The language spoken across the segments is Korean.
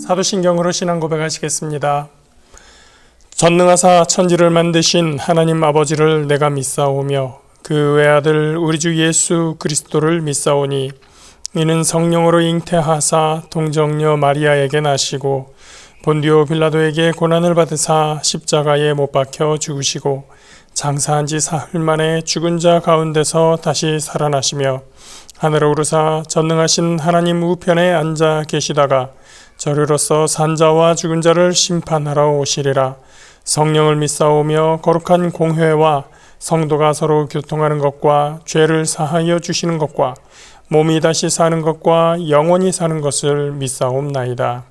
사도신경으로 신앙 고백하시겠습니다. 전능하사 천지를 만드신 하나님 아버지를 내가 믿사오며 그 외아들 우리 주 예수 그리스도를 믿사오니 이는 성령으로 잉태하사 동정녀 마리아에게 나시고 본디오 빌라도에게 고난을 받으사 십자가에 못 박혀 죽으시고 장사한 지 사흘 만에 죽은 자 가운데서 다시 살아나시며 하늘에 오르사 전능하신 하나님 우편에 앉아 계시다가 저리로서 산자와 죽은 자를 심판하러 오시리라. 성령을 믿사오며 거룩한 공회와 성도가 서로 교통하는 것과 죄를 사하여 주시는 것과 몸이 다시 사는 것과 영원히 사는 것을 믿사옵나이다.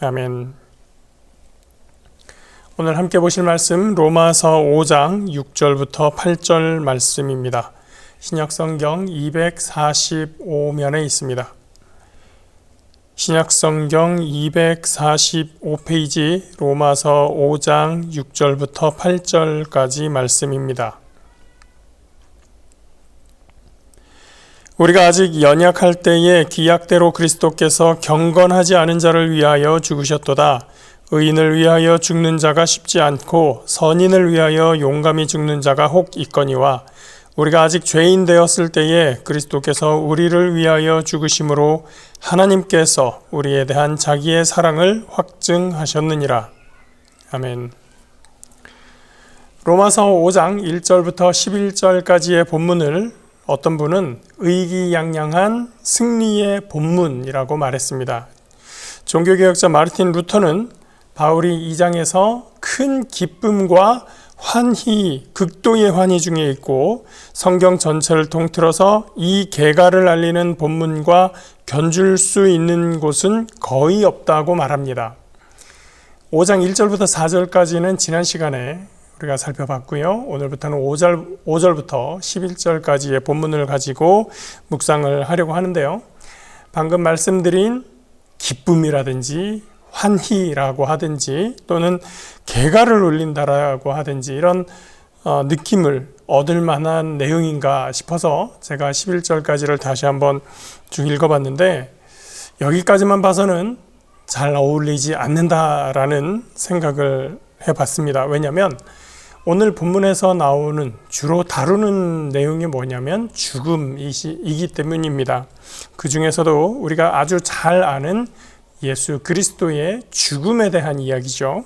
아멘. 오늘 함께 보실 말씀 로마서 5장 6절부터 8절 말씀입니다. 신약성경 245면에 있습니다. 신약성경 245페이지 로마서 5장 6절부터 8절까지 말씀입니다. 우리가 아직 연약할 때에 기약대로 그리스도께서 경건하지 않은 자를 위하여 죽으셨도다. 의인을 위하여 죽는 자가 쉽지 않고 선인을 위하여 용감히 죽는 자가 혹 있거니와 우리가 아직 죄인 되었을 때에 그리스도께서 우리를 위하여 죽으심으로 하나님께서 우리에 대한 자기의 사랑을 확증하셨느니라. 아멘. 로마서 5장 1절부터 11절까지의 본문을 어떤 분은 의기양양한 승리의 본문이라고 말했습니다. 종교개혁자 마르틴 루터는 바울이 2장에서 큰 기쁨과 환희, 극도의 환희 중에 있고 성경 전체를 통틀어서 이 개가를 알리는 본문과 견줄 수 있는 곳은 거의 없다고 말합니다. 5장 1절부터 4절까지는 지난 시간에 우리가 살펴봤고요. 오늘부터는 5절부터 11절까지의 본문을 가지고 묵상을 하려고 하는데요. 방금 말씀드린 기쁨이라든지 환희라고 하든지 또는 개가를 울린다라고 하든지 이런 느낌을 얻을 만한 내용인가 싶어서 제가 11절까지를 다시 한번 쭉 읽어봤는데 여기까지만 봐서는 잘 어울리지 않는다라는 생각을 해봤습니다. 왜냐하면 오늘 본문에서 나오는 주로 다루는 내용이 뭐냐면 죽음이기 때문입니다. 그 중에서도 우리가 아주 잘 아는 예수 그리스도의 죽음에 대한 이야기죠.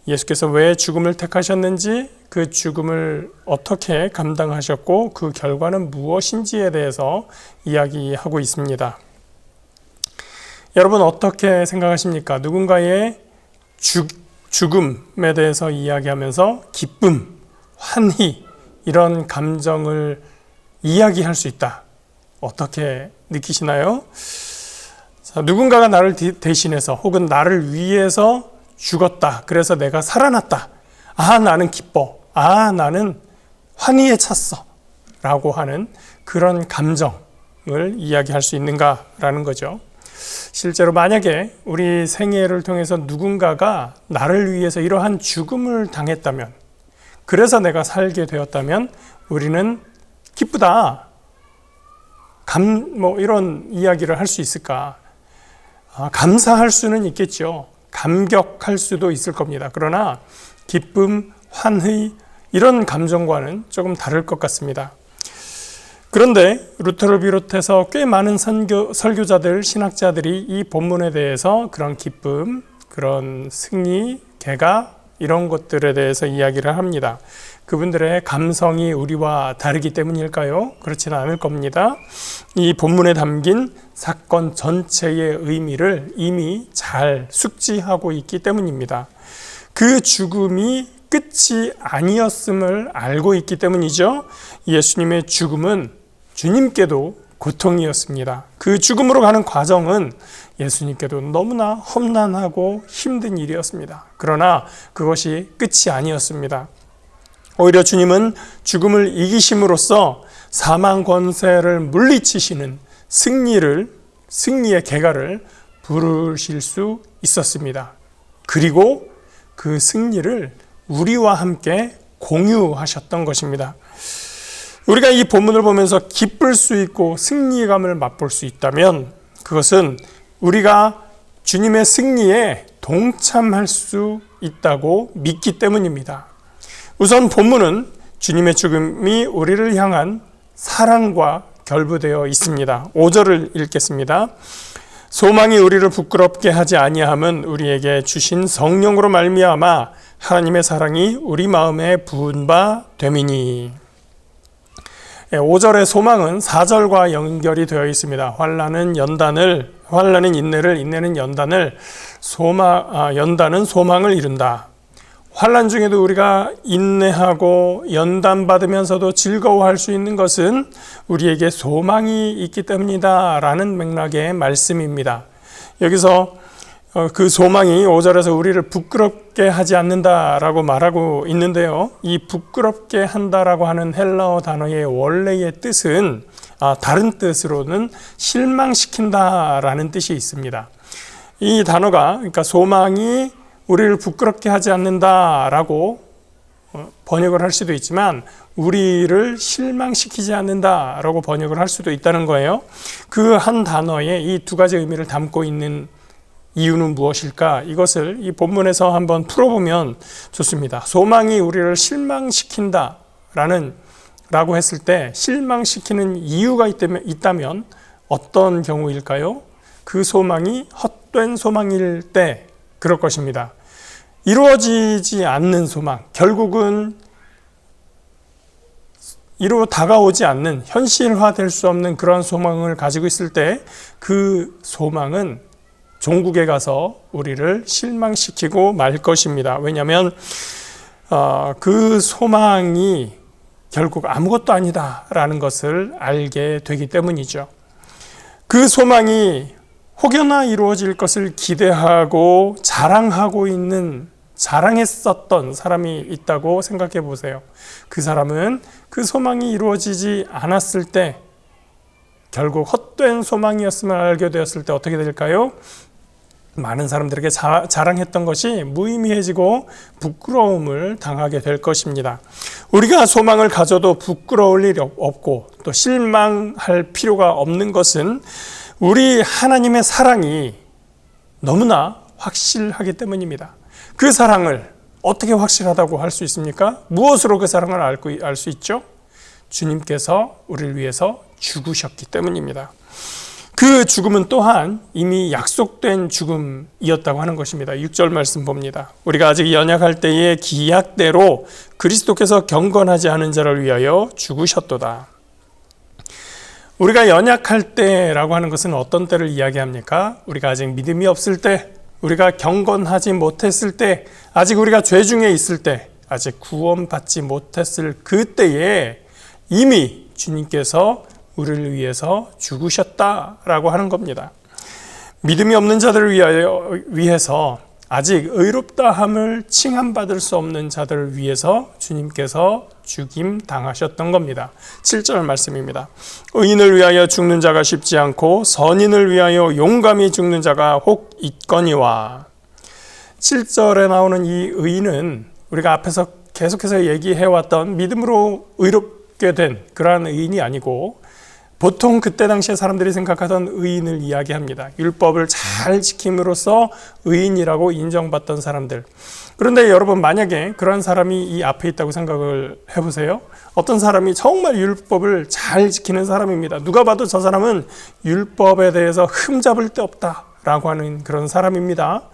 예수께서 왜 죽음을 택하셨는지, 그 죽음을 어떻게 감당하셨고 그 결과는 무엇인지에 대해서 이야기하고 있습니다. 여러분 어떻게 생각하십니까? 누군가의 죽음에 대해서 이야기하면서 기쁨, 환희 이런 감정을 이야기할 수 있다. 어떻게 느끼시나요? 누군가가 나를 대신해서 혹은 나를 위해서 죽었다. 그래서 내가 살아났다. 아, 나는 기뻐. 아, 나는 환희에 찼어. 라고 하는 그런 감정을 이야기할 수 있는가라는 거죠. 실제로 만약에 우리 생애를 통해서 누군가가 나를 위해서 이러한 죽음을 당했다면, 그래서 내가 살게 되었다면 우리는 기쁘다. 이런 이야기를 할 수 있을까? 감사할 수는 있겠죠. 감격할 수도 있을 겁니다. 그러나 기쁨, 환희 이런 감정과는 조금 다를 것 같습니다. 그런데 루터를 비롯해서 꽤 많은 설교자들, 신학자들이 이 본문에 대해서 그런 기쁨, 그런 승리, 개가 이런 것들에 대해서 이야기를 합니다. 그분들의 감성이 우리와 다르기 때문일까요? 그렇지는 않을 겁니다. 이 본문에 담긴 사건 전체의 의미를 이미 잘 숙지하고 있기 때문입니다. 그 죽음이 끝이 아니었음을 알고 있기 때문이죠. 예수님의 죽음은 주님께도 고통이었습니다. 그 죽음으로 가는 과정은 예수님께도 너무나 험난하고 힘든 일이었습니다. 그러나 그것이 끝이 아니었습니다. 오히려 주님은 죽음을 이기심으로써 사망 권세를 물리치시는 승리의 개가를 부르실 수 있었습니다. 그리고 그 승리를 우리와 함께 공유하셨던 것입니다. 우리가 이 본문을 보면서 기쁠 수 있고 승리감을 맛볼 수 있다면 그것은 우리가 주님의 승리에 동참할 수 있다고 믿기 때문입니다. 우선 본문은 주님의 죽음이 우리를 향한 사랑과 결부되어 있습니다. 5절을 읽겠습니다. 소망이 우리를 부끄럽게 하지 아니함은 우리에게 주신 성령으로 말미암아 하나님의 사랑이 우리 마음에 부은 바 됨이니. 5절의 소망은 4절과 연결이 되어 있습니다. 환난은 인내를, 인내는 연단을, 연단은 소망을 이룬다. 환난 중에도 우리가 인내하고 연단받으면서도 즐거워할 수 있는 것은 우리에게 소망이 있기 때문이다 라는 맥락의 말씀입니다. 여기서 그 소망이 5절에서 우리를 부끄럽게 하지 않는다라고 말하고 있는데요. 이 부끄럽게 한다라고 하는 헬라어 단어의 원래의 뜻은 다른 뜻으로는 실망시킨다라는 뜻이 있습니다. 이 단어가 그러니까 소망이 우리를 부끄럽게 하지 않는다라고 번역을 할 수도 있지만 우리를 실망시키지 않는다라고 번역을 할 수도 있다는 거예요. 그 한 단어에 이 두 가지 의미를 담고 있는 이유는 무엇일까? 이것을 이 본문에서 한번 풀어보면 좋습니다. 소망이 우리를 실망시킨다라고 했을 때 실망시키는 이유가 있다면 어떤 경우일까요? 그 소망이 헛된 소망일 때 그럴 것입니다. 이루어지지 않는 소망, 결국은 다가오지 않는, 현실화될 수 없는 그런 소망을 가지고 있을 때 그 소망은 종국에 가서 우리를 실망시키고 말 것입니다. 왜냐하면 그 소망이 결국 아무것도 아니다라는 것을 알게 되기 때문이죠. 그 소망이 혹여나 이루어질 것을 기대하고 자랑했었던 사람이 있다고 생각해 보세요. 그 사람은 그 소망이 이루어지지 않았을 때 결국 헛된 소망이었음을 알게 되었을 때 어떻게 될까요? 많은 사람들에게 자랑했던 것이 무의미해지고 부끄러움을 당하게 될 것입니다. 우리가 소망을 가져도 부끄러울 일이 없고 또 실망할 필요가 없는 것은 우리 하나님의 사랑이 너무나 확실하기 때문입니다. 그 사랑을 어떻게 확실하다고 할 수 있습니까? 무엇으로 그 사랑을 알 수 있죠? 주님께서 우리를 위해서 죽으셨기 때문입니다. 그 죽음은 또한 이미 약속된 죽음이었다고 하는 것입니다. 6절 말씀 봅니다. 우리가 아직 연약할 때의 기약대로 그리스도께서 경건하지 않은 자를 위하여 죽으셨도다. 우리가 연약할 때라고 하는 것은 어떤 때를 이야기합니까? 우리가 아직 믿음이 없을 때, 우리가 경건하지 못했을 때, 아직 우리가 죄 중에 있을 때, 아직 구원받지 못했을 그때에 이미 주님께서 우리를 위해서 죽으셨다라고 하는 겁니다. 믿음이 없는 자들을 위해서 아직 의롭다함을 칭함받을 수 없는 자들을 위해서 주님께서 죽임 당하셨던 겁니다. 7절 말씀입니다. 의인을 위하여 죽는 자가 쉽지 않고 선인을 위하여 용감히 죽는 자가 혹 있거니와. 7절에 나오는 이 의인은 우리가 앞에서 계속해서 얘기해왔던 믿음으로 의롭게 된 그러한 의인이 아니고 보통 그때 당시에 사람들이 생각하던 의인을 이야기합니다. 율법을 잘 지킴으로써 의인이라고 인정받던 사람들. 그런데 여러분, 만약에 그런 사람이 이 앞에 있다고 생각을 해보세요. 어떤 사람이 정말 율법을 잘 지키는 사람입니다. 누가 봐도 저 사람은 율법에 대해서 흠잡을 데 없다라고 하는 그런 사람입니다.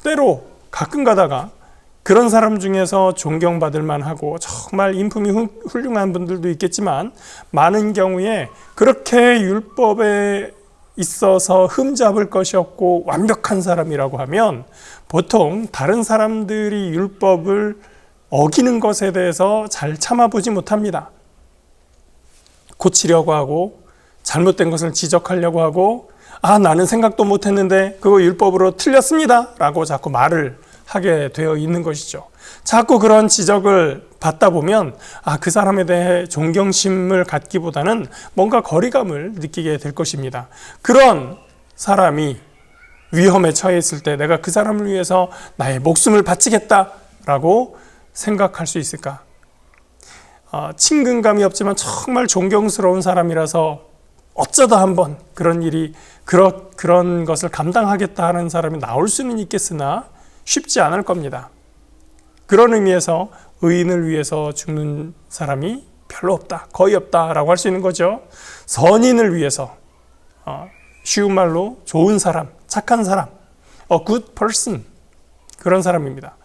때로 가끔 가다가 그런 사람 중에서 존경받을 만하고 정말 인품이 훌륭한 분들도 있겠지만 많은 경우에 그렇게 율법에 있어서 흠잡을 것이 없고 완벽한 사람이라고 하면 보통 다른 사람들이 율법을 어기는 것에 대해서 잘 참아보지 못합니다. 고치려고 하고 잘못된 것을 지적하려고 하고 나는 생각도 못했는데 그거 율법으로 틀렸습니다 라고 자꾸 말을 하게 되어 있는 것이죠. 자꾸 그런 지적을 받다 보면 그 사람에 대해 존경심을 갖기보다는 뭔가 거리감을 느끼게 될 것입니다. 그런 사람이 위험에 처해 있을 때 내가 그 사람을 위해서 나의 목숨을 바치겠다라고 생각할 수 있을까? 친근감이 없지만 정말 존경스러운 사람이라서 어쩌다 한번 그런 것을 감당하겠다 하는 사람이 나올 수는 있겠으나 쉽지 않을 겁니다. 그런 의미에서 의인을 위해서 죽는 사람이 별로 없다, 거의 없다라고 할 수 있는 거죠. 선인을 위해서, 쉬운 말로 좋은 사람, 착한 사람, a good person, 그런 사람입니다.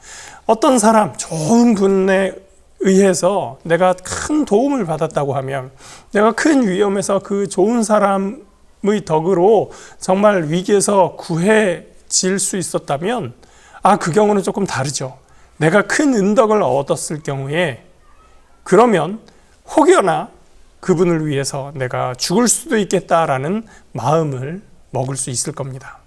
어떤 사람, 좋은 분에 의해서 내가 큰 도움을 받았다고 하면, 내가 큰 위험에서 그 좋은 사람의 덕으로 정말 위기에서 구해질 수 있었다면, 그 경우는 조금 다르죠. 내가 큰 은덕을 얻었을 경우에, 그러면 혹여나 그분을 위해서 내가 죽을 수도 있겠다라는 마음을 먹을 수 있을 겁니다.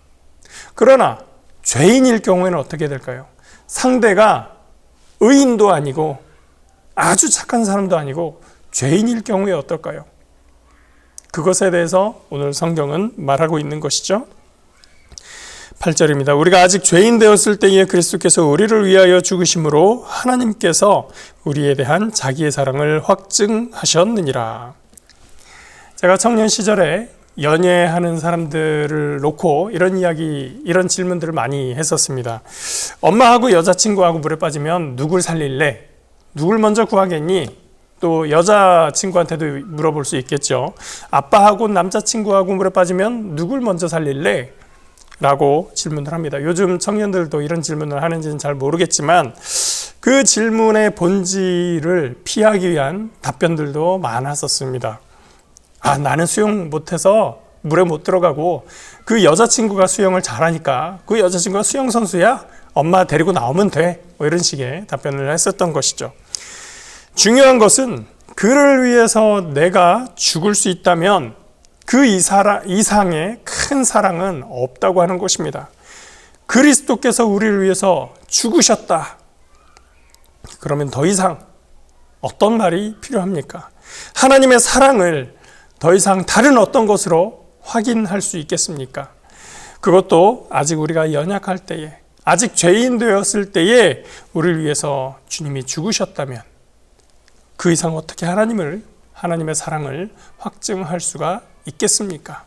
그러나 죄인일 경우에는 어떻게 될까요? 상대가 의인도 아니고 아주 착한 사람도 아니고 죄인일 경우에 어떨까요? 그것에 대해서 오늘 성경은 말하고 있는 것이죠. 8절입니다. 우리가 아직 죄인 되었을 때에 그리스도께서 우리를 위하여 죽으심으로 하나님께서 우리에 대한 자기의 사랑을 확증하셨느니라. 제가 청년 시절에 연애하는 사람들을 놓고 이런 질문들을 많이 했었습니다. 엄마하고 여자친구하고 물에 빠지면 누굴 살릴래? 누굴 먼저 구하겠니? 또 여자친구한테도 물어볼 수 있겠죠. 아빠하고 남자친구하고 물에 빠지면 누굴 먼저 살릴래? 라고 질문을 합니다. 요즘 청년들도 이런 질문을 하는지는 잘 모르겠지만 그 질문의 본질을 피하기 위한 답변들도 많았었습니다. 나는 수영 못해서 물에 못 들어가고 그 여자친구가 수영을 잘하니까 그 여자친구가 수영 선수야? 엄마 데리고 나오면 돼. 이런 식의 답변을 했었던 것이죠. 중요한 것은 그를 위해서 내가 죽을 수 있다면 그 이상의 큰 사랑은 없다고 하는 것입니다. 그리스도께서 우리를 위해서 죽으셨다. 그러면 더 이상 어떤 말이 필요합니까? 하나님의 사랑을 더 이상 다른 어떤 것으로 확인할 수 있겠습니까? 그것도 아직 우리가 연약할 때에, 아직 죄인 되었을 때에 우리를 위해서 주님이 죽으셨다면 그 이상 어떻게 하나님의 사랑을 확증할 수가 있겠습니까?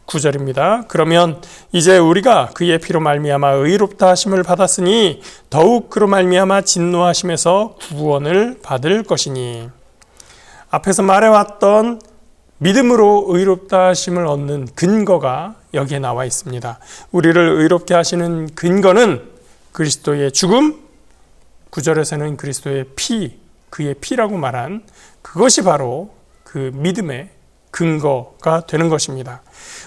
9절입니다. 그러면 이제 우리가 그의 피로 말미암아 의롭다 하심을 받았으니 더욱 그로 말미암아 진노하심에서 구원을 받을 것이니. 앞에서 말해왔던 믿음으로 의롭다 하심을 얻는 근거가 여기에 나와 있습니다. 우리를 의롭게 하시는 근거는 그리스도의 죽음, 9절에서는 그리스도의 피, 그의 피라고 말한 그것이 바로 그 믿음의 근거가 되는 것입니다.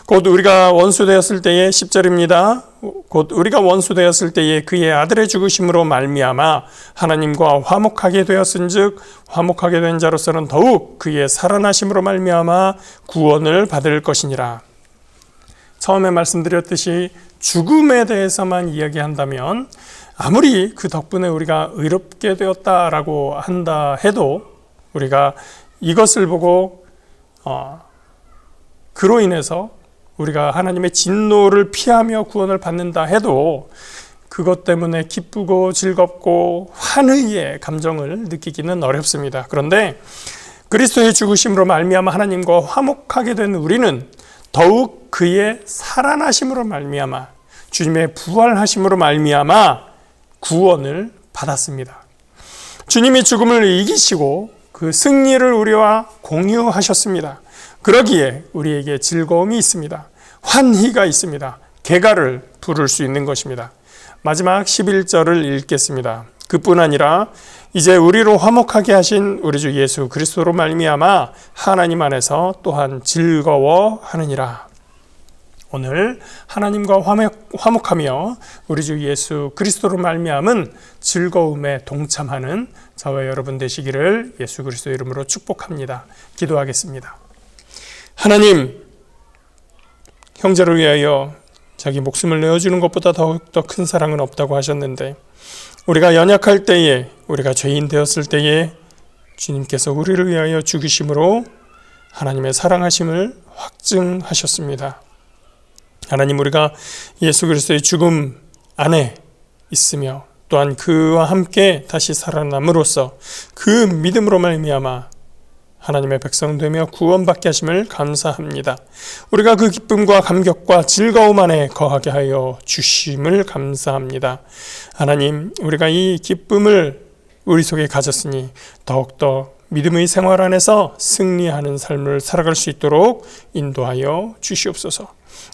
곧 우리가 원수 되었을 때에 10절입니다. 곧 우리가 원수 되었을 때에 그의 아들의 죽으심으로 말미암아 하나님과 화목하게 되었은즉 화목하게 된 자로서는 더욱 그의 살아나심으로 말미암아 구원을 받을 것이니라. 처음에 말씀드렸듯이 죽음에 대해서만 이야기한다면 아무리 그 덕분에 우리가 의롭게 되었다라고 한다 해도 우리가 이것을 보고 그로 인해서 우리가 하나님의 진노를 피하며 구원을 받는다 해도 그것 때문에 기쁘고 즐겁고 환희의 감정을 느끼기는 어렵습니다. 그런데 그리스도의 죽으심으로 말미암아 하나님과 화목하게 된 우리는 더욱 그의 살아나심으로 말미암아 주님의 부활하심으로 말미암아 구원을 받았습니다. 주님이 죽음을 이기시고 그 승리를 우리와 공유하셨습니다. 그러기에 우리에게 즐거움이 있습니다. 환희가 있습니다. 개가를 부를 수 있는 것입니다. 마지막 11절을 읽겠습니다. 그뿐 아니라 이제 우리로 화목하게 하신 우리 주 예수 그리스도로 말미암아 하나님 안에서 또한 즐거워하느니라. 오늘 하나님과 화목하며 우리 주 예수 그리스도로 말미암은 즐거움에 동참하는 저와 여러분 되시기를 예수 그리스도 이름으로 축복합니다. 기도하겠습니다. 하나님, 형제를 위하여 자기 목숨을 내어주는 것보다 더욱더 큰 사랑은 없다고 하셨는데 우리가 연약할 때에, 우리가 죄인 되었을 때에 주님께서 우리를 위하여 죽으심으로 하나님의 사랑하심을 확증하셨습니다. 하나님, 우리가 예수 그리스도의 죽음 안에 있으며 또한 그와 함께 다시 살아남으로써 그 믿음으로 말미암아 하나님의 백성 되며 구원받게 하심을 감사합니다. 우리가 그 기쁨과 감격과 즐거움 안에 거하게 하여 주심을 감사합니다. 하나님, 우리가 이 기쁨을 우리 속에 가졌으니 더욱더 믿음의 생활 안에서 승리하는 삶을 살아갈 수 있도록 인도하여 주시옵소서.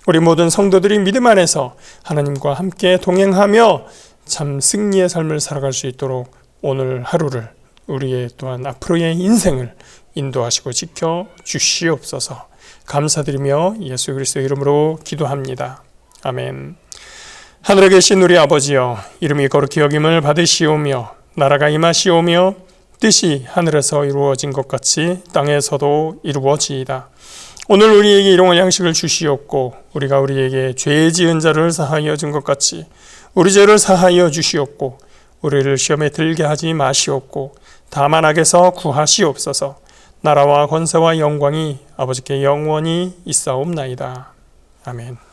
우리 모든 성도들이 믿음 안에서 하나님과 함께 동행하며 참 승리의 삶을 살아갈 수 있도록 오늘 하루를, 우리의 또한 앞으로의 인생을 인도하시고 지켜 주시옵소서. 감사드리며 예수 그리스도의 이름으로 기도합니다. 아멘. 하늘에 계신 우리 아버지여, 이름이 거룩히 여김을 받으시오며 나라가 임하시오며 뜻이 하늘에서 이루어진 것 같이 땅에서도 이루어지이다. 오늘 우리에게 일용할 양식을 주시옵고 우리가 우리에게 죄 지은 자를 사하여 준 것 같이 우리 죄를 사하여 주시옵고 우리를 시험에 들게 하지 마시옵고 다만 악에서 구하시옵소서. 나라와 권세와 영광이 아버지께 영원히 있사옵나이다. 아멘.